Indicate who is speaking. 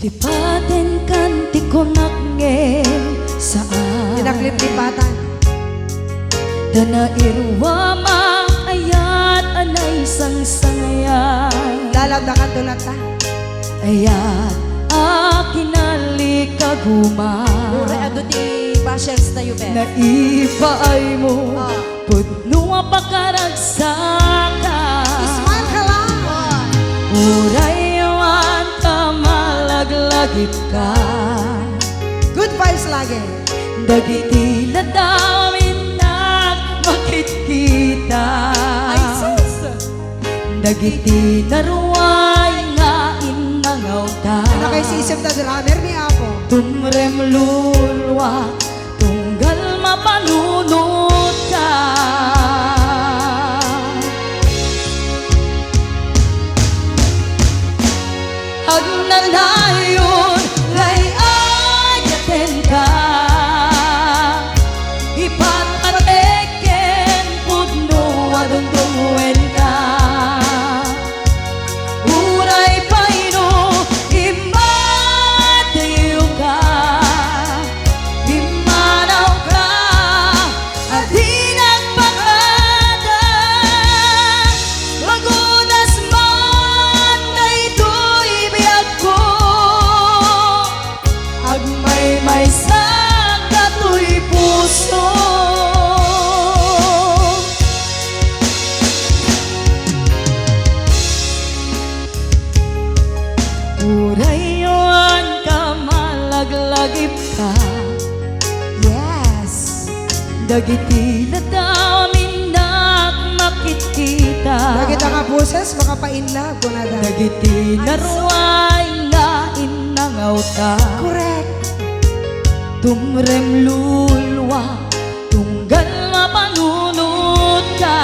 Speaker 1: Lipaten kan ti konaknge saan
Speaker 2: Tinaklip-lipatan.
Speaker 1: Dana irwa maayat anay sang-sangayan
Speaker 2: Lalagdakan tulata.
Speaker 1: Ayat akinali kaguma
Speaker 3: Ure ado ti bashers tayo be.
Speaker 1: Naipaay mo pudnua pakaragsaka
Speaker 2: Smile ka lang.
Speaker 1: Urayawan ka malaglagip ka
Speaker 2: Good vibes lagi.
Speaker 1: Dagiti ladamin na makikita
Speaker 3: Ay sus!
Speaker 1: Dagiti naruay nga inangaw ta
Speaker 2: Nakaisisip na drummer ni Apo.
Speaker 1: Tumrem lulwa tunggal mapanunod ka Hagnalayon lay ayaten ka Ipatpateken pudno adungdungwen ka Uray paino imatayo ka Imanaw ka Adi nagpakada Magunas man na ito'y biyag ko Agmay-may sa kato'y puso Urayon ka malaglagip ka
Speaker 2: Yes.
Speaker 1: Dagiti ladamin na makikita
Speaker 2: Lagi nga boses, makapainlove ko na dahil.
Speaker 1: Dagiti naruay nga inangaw ta
Speaker 2: Correct.
Speaker 1: Tumrem lulwa tunggal mapanunod ka